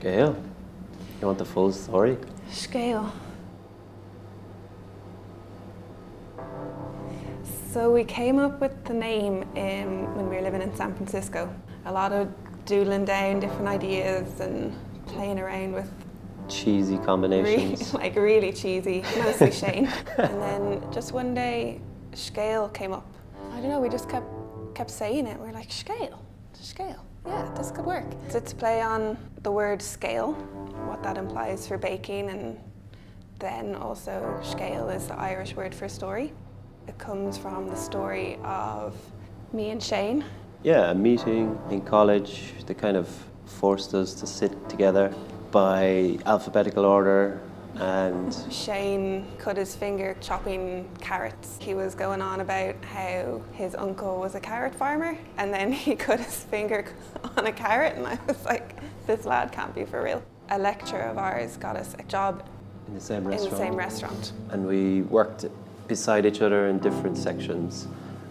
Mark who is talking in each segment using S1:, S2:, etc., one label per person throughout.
S1: Scéal, you want the full story?
S2: Scéal. So we came up with the name when we were living in San Francisco. A lot of doodling down different ideas and playing around with
S1: Cheesy combinations.
S2: really cheesy, mostly Shane. And then just one day, Scéal came up. I don't know, we just kept saying it. We're like, Scéal, yeah, this could work. It's a play on the word scale, what that implies for baking, and then also Scéal is the Irish word for story. It comes from the story of me and Shane.
S1: Yeah, a meeting in college. They kind of forced us to sit together by alphabetical order, and
S2: Shane cut his finger chopping carrots. He was going on about how his uncle was a carrot farmer, and then he cut his finger on a carrot, and I was like, this lad can't be for real. A lecturer of ours got us a job
S1: in the same restaurant. And we worked beside each other in different sections.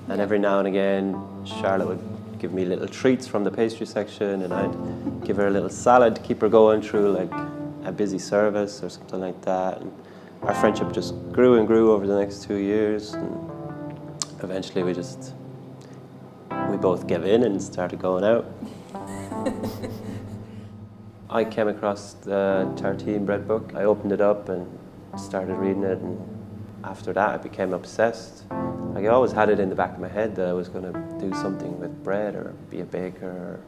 S1: And every now and again, Charlotte would give me little treats from the pastry section, and I'd give her a little salad to keep her going through like a busy service or something like that. And our friendship just grew and grew over the next 2 years, and eventually we both gave in and started going out. I came across the tartine bread book. I opened it up and started reading it, and after that I became obsessed. Like, I always had it in the back of my head that I was going to do something with bread or be a baker.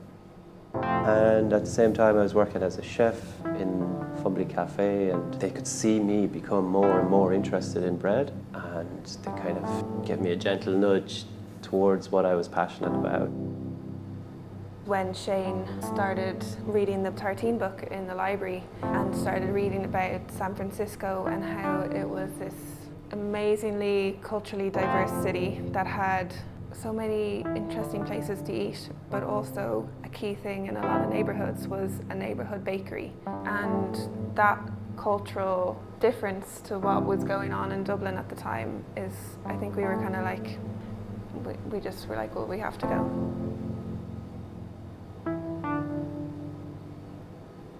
S1: And at the same time I was working as a chef in Fumbly Cafe, and they could see me become more and more interested in bread, and they kind of gave me a gentle nudge towards what I was passionate about.
S2: When Shane started reading the tartine book in the library and started reading about San Francisco and how it was this amazingly culturally diverse city that had so many interesting places to eat, but also a key thing in a lot of neighbourhoods was a neighbourhood bakery. And that cultural difference to what was going on in Dublin at the time is, I think we were kind of like, we just were like, well, we have to go.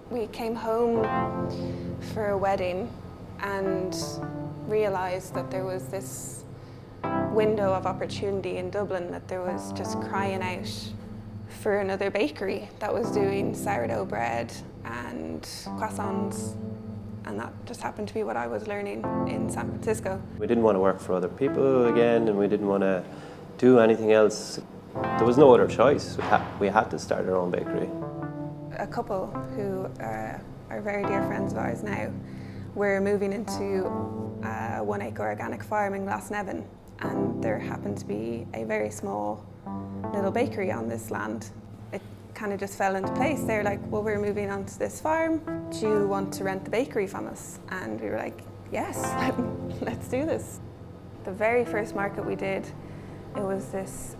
S2: We came home for a wedding and realised that there was this window of opportunity in Dublin, that there was just crying out for another bakery that was doing sourdough bread and croissants, and that just happened to be what I was learning in San Francisco.
S1: We didn't want to work for other people again, and we didn't want to do anything else. There was no other choice. We had to start our own bakery.
S2: A couple who are very dear friends of ours now were moving into a 1 acre organic farm in Glasnevin, and there happened to be a very small little bakery on this land. It kind of just fell into place. They were like, well, we're moving onto this farm. Do you want to rent the bakery from us? And we were like, yes, let's do this. The very first market we did, it was this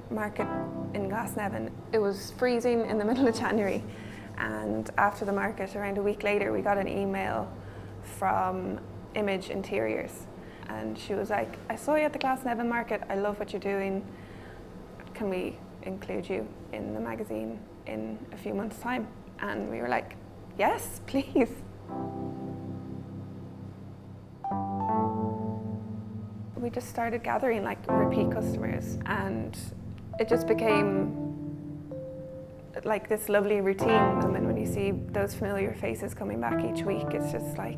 S2: market in Glasnevin. It was freezing in the middle of January, and after the market, around a week later, we got an email from Image Interiors, and she was like, I saw you at the Glasnevin market, I love what you're doing, can we include you in the magazine in a few months' time? And we were like, yes, please. We just started gathering like repeat customers, and it just became like this lovely routine. And then when you see those familiar faces coming back each week, it's just like,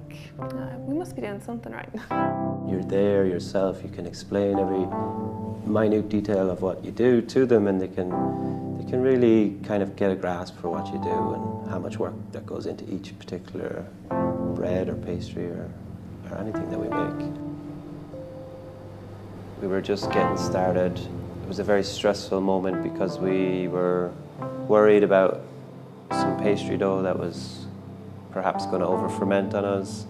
S2: we must be doing something right.
S1: You're there yourself, you can explain every minute detail of what you do to them, and they can really kind of get a grasp for what you do and how much work that goes into each particular bread or pastry or anything that we make. We were just getting started. It was a very stressful moment because we were worried about some pastry dough that was perhaps going to over-ferment on us.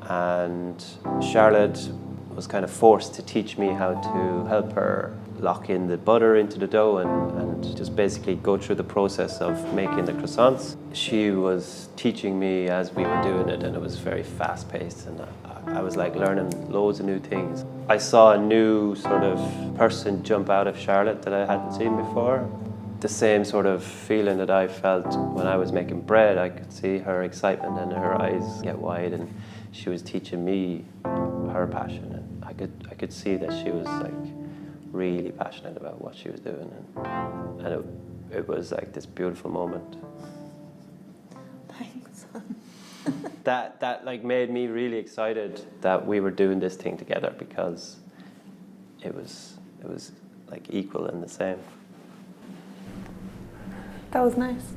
S1: And Charlotte was kind of forced to teach me how to help her lock in the butter into the dough and just basically go through the process of making the croissants. She was teaching me as we were doing it, and it was very fast-paced, and I was like learning loads of new things. I saw a new sort of person jump out of Charlotte that I hadn't seen before. the same sort of feeling that I felt when I was making bread. I could see her excitement and her eyes get wide, and she was teaching me her passion, and I could see that she was like really passionate about what she was doing, and it was like this beautiful moment.
S3: Thanks.
S1: That like made me really excited that we were doing this thing together, because it was like equal and the same.
S2: That was nice.